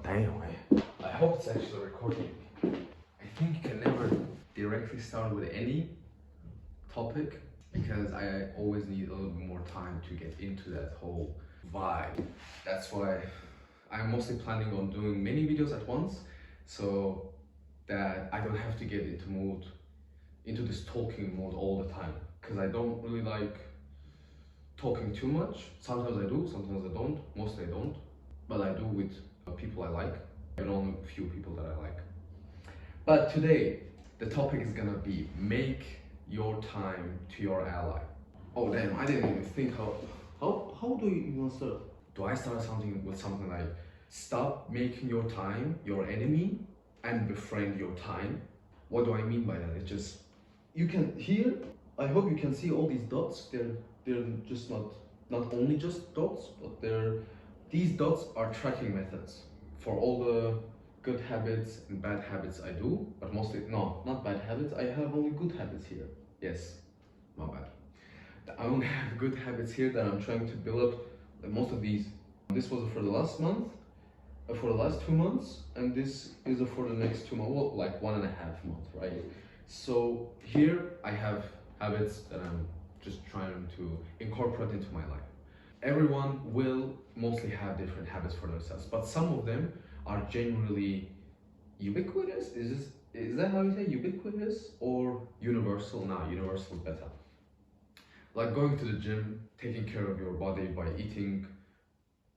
Anyway, I hope it's actually recording. I think you can never directly start with any topic because I always need a little bit more time to get into that whole vibe. That's why I'm mostly planning on doing many videos at once so that I don't have to get into this talking mode all the time, because I don't really like talking too much. Sometimes I do, sometimes I don't, mostly I don't, but I do with people I like, and only a few people that I like. But today, the topic is gonna be make your time to your ally. Oh damn, I didn't even think how do you even start? Do I start something with something like stop making your time your enemy and befriend your time? What do I mean by that? It's just, you can here, I hope you can see all these dots. They're just not only just dots, but these dots are tracking methods for all the good habits and bad habits I do, but mostly, no, not bad habits. I have only good habits here. Yes, my bad. I only have good habits here that I'm trying to build up. Most of these. This was for the last month, for the last 2 months, and this is for the next 2 months, well, like 1.5 months, right? So here I have habits that I'm just trying to incorporate into my life. Everyone will mostly have different habits for themselves, but some of them are generally ubiquitous. Is that how you say ubiquitous or universal? Nah, universal is better. Like going to the gym, taking care of your body by eating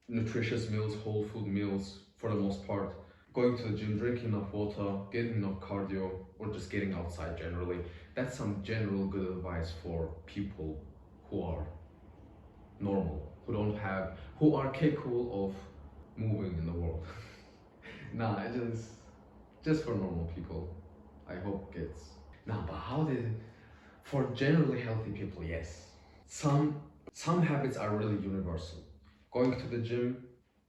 nutritious meals, whole food meals for the most part. Going to the gym, drinking enough water, getting enough cardio, or just getting outside generally. That's some general good advice for people who are normal, who are capable of moving in the world. Nah, just for normal people. I hope it's nah, but for generally healthy people, yes. Some habits are really universal. Going to the gym,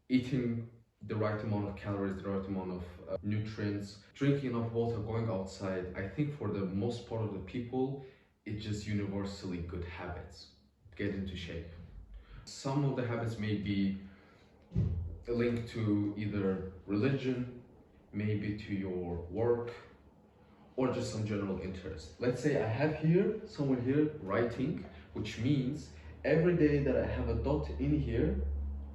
eating the right amount of calories, the right amount of nutrients, drinking enough water, going outside. I think for the most part of the people, it's just universally good habits. Get into shape. Some of the habits may be linked to either religion, maybe to your work, or just some general interest. Let's say I have here, someone here, writing, which means every day that I have a dot in here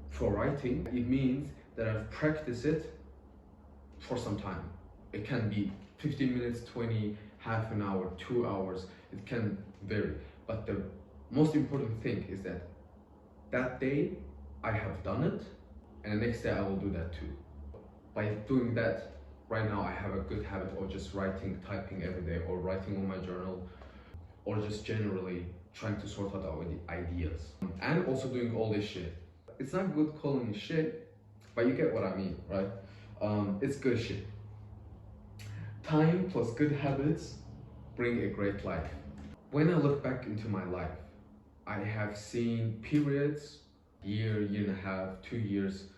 for writing, it means that I've practiced it for some time. It can be 15 minutes, 20, half an hour, 2 hours, it can vary. But the most important thing is that day I have done it, and the next day I will do that too. By doing that, right now I have a good habit of just writing, typing every day, or writing on my journal, or just generally trying to sort out our ideas. And also doing all this shit. It's not good calling it shit, but you get what I mean, right? It's good shit. Time plus good habits bring a great life. When I look back into my life, I have seen periods, year and a half, 2 years,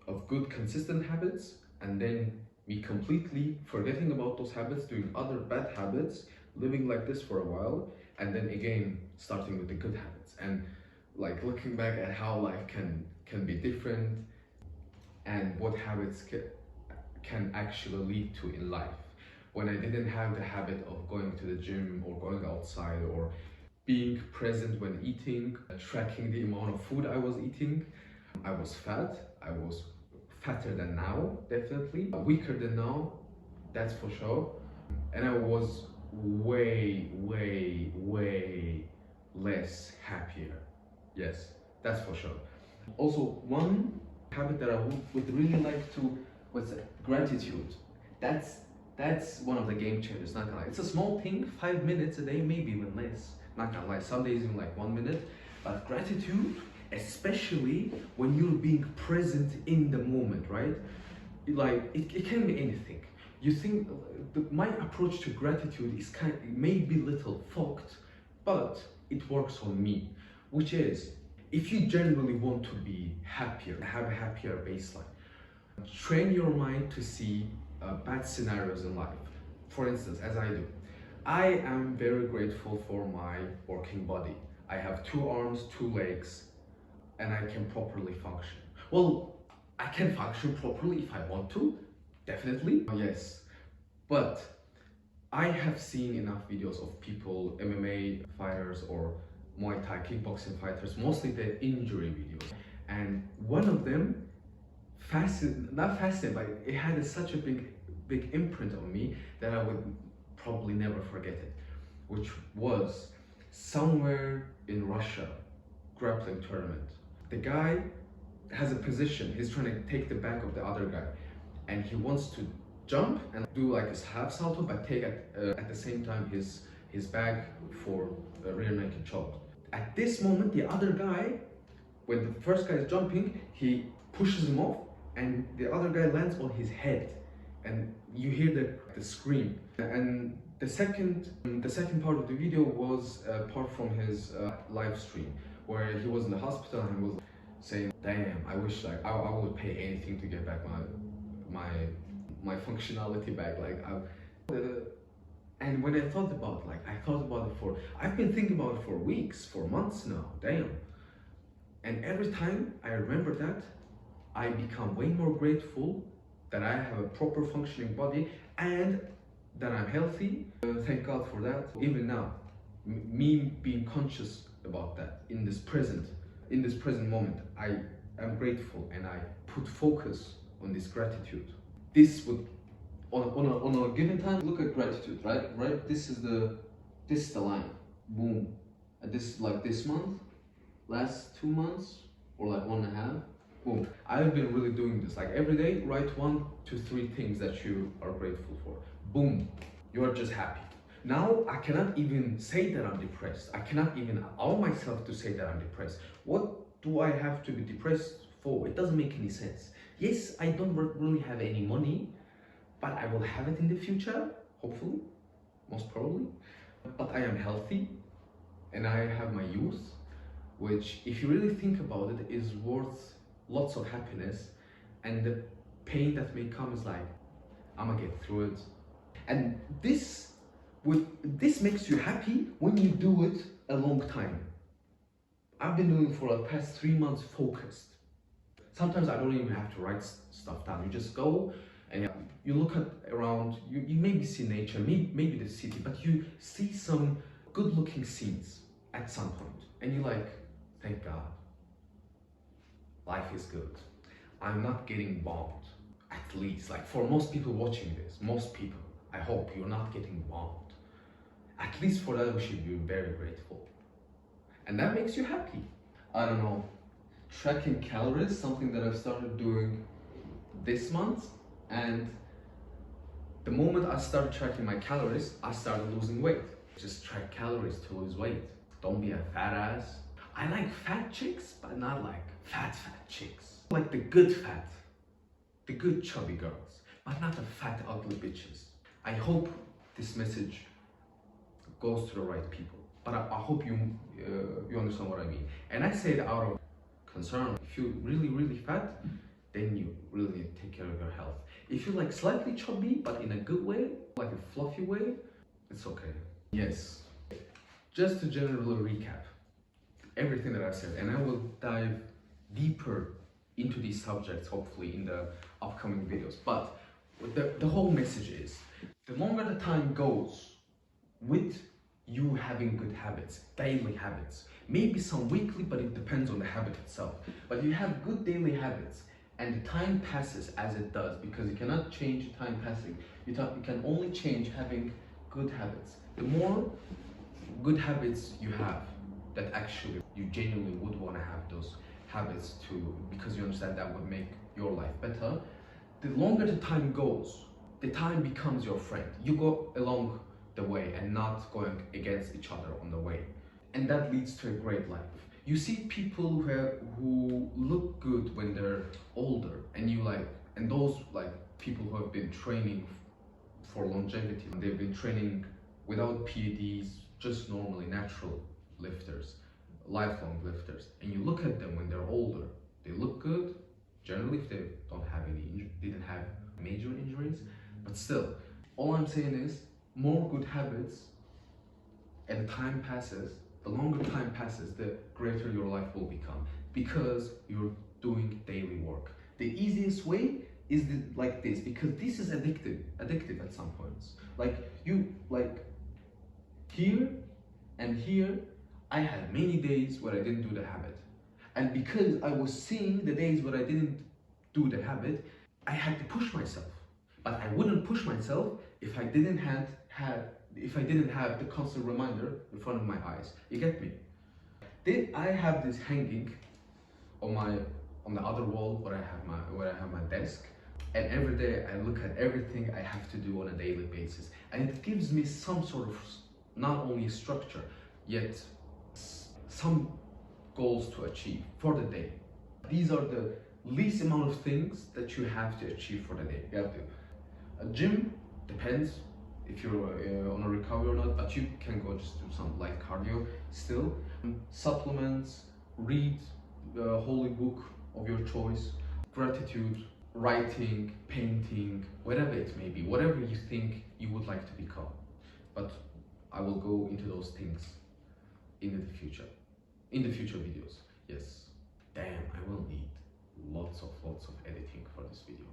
of good consistent habits, and then me completely forgetting about those habits, doing other bad habits, living like this for a while, and then again starting with the good habits, and like looking back at how life can be different and what habits can actually lead to in life. When I didn't have the habit of going to the gym or going outside or being present when eating, tracking the amount of food I was eating, I was fat. I was fatter than now, definitely. Weaker than now, that's for sure. And I was way less happier. Yes, that's for sure. Also, one habit that I would really like to was gratitude. That's one of the game changers, not gonna lie. It's a small thing, 5 minutes a day, maybe even less. Not gonna lie, some days even like 1 minute. But gratitude, especially when you're being present in the moment, right? Like it can be anything. You think my approach to gratitude is it may be little fucked, but it works on me, which is if you genuinely want to be happier, have a happier baseline, train your mind to see bad scenarios in life. For instance, as I do, I am very grateful for my working body. I have 2 arms, 2 legs, and I can properly function. Well, I can function properly if I want to, definitely, yes. But I have seen enough videos of people, MMA fighters or Muay Thai kickboxing fighters, mostly the injury videos. And one of them, not fascinating, but it had such a big imprint on me that I would probably never forget it, which was somewhere in Russia, grappling tournament. The guy has a position, he's trying to take the back of the other guy, and he wants to jump and do like his half salto, but take at the same time his bag for a rear naked choke. At this moment, the other guy, when the first guy is jumping, he pushes him off, and the other guy lands on his head, and you hear the scream. And the second part of the video was part from his live stream, where he was in the hospital and was saying, "Damn, I wish like I would pay anything to get back my functionality back." And when I thought about it I've been thinking about it for weeks, for months now. Damn. And every time I remember that, I become way more grateful that I have a proper functioning body and that I'm healthy. Thank God for that. Even now, me being conscious about that in this present moment, I am grateful and I put focus on this gratitude. This would, on a given time, look at gratitude, right? This is the line, boom. And this is like this month, last 2 months, or like 1.5, boom. I've been really doing this, like every day, write 1 to 3 things that you are grateful for. Boom, you are just happy. Now I cannot even say that I'm depressed. I cannot even allow myself to say that I'm depressed. What do I have to be depressed for? It doesn't make any sense. Yes, I don't really have any money, but I will have it in the future, hopefully, most probably. But I am healthy and I have my youth, which, if you really think about it, is worth lots of happiness. And the pain that may come is like, I'm gonna get through it. And this makes you happy when you do it a long time. I've been doing it for the past 3 months focused. Sometimes I don't even have to write stuff down. You just go and you look around, you maybe see nature, maybe the city, but you see some good looking scenes at some point. And you're like, thank God, life is good. I'm not getting bombed, at least. Like for most people watching this, most people, I hope you're not getting bombed. At least for that, we should be very grateful. And that makes you happy. I don't know, tracking calories, something that I've started doing this month. And the moment I started tracking my calories, I started losing weight. Just track calories to lose weight. Don't be a fat ass. I like fat chicks, but not like fat chicks. Like the good fat, the good chubby girls, but not the fat ugly bitches. I hope this message goes to the right people, but I hope you understand what I mean. And I say it out of concern. If you're really fat, then you really need to take care of your health. If you're like slightly chubby, but in a good way, like a fluffy way, it's okay. Yes. Just to generally recap everything that I said, and I will dive deeper into these subjects hopefully in the upcoming videos. But the whole message is, the longer the time goes with you having good habits, daily habits, maybe some weekly, but it depends on the habit itself. But you have good daily habits, and the time passes as it does, because you cannot change time passing. You can only change having good habits. The more good habits you have, that actually you genuinely would want to have those habits too, because you understand that would make your life better. The longer the time goes, the time becomes your friend. You go along the way and not going against each other on the way. And that leads to a great life. You see people who look good when they're older, and those people who have been training for longevity. They've been training without PEDs, just normally natural lifters, lifelong lifters. And you look at them when they're older, they look good. Generally, if they didn't have major injuries, but still, all I'm saying is, more good habits, and time passes, the longer time passes, the greater your life will become, because you're doing daily work. The easiest way is like this, because this is addictive at some points. Like you, like here and here, I had many days where I didn't do the habit. And because I was seeing the days where I didn't do the habit, I had to push myself. But I wouldn't push myself if I didn't have the constant reminder in front of my eyes. You get me? Then I have this hanging on the other wall where I have my desk, and every day I look at everything I have to do on a daily basis, and it gives me some sort of not only structure, yet some goals to achieve for the day. These are the least amount of things that you have to achieve for the day. You have to. A gym depends if you're on a recovery or not, but you can go just do some light cardio still. Supplements, read the holy book of your choice, gratitude, writing, painting, whatever it may be, whatever you think you would like to become. But I will go into those things in the future videos. Yes. Damn, I will need lots of editing for this video.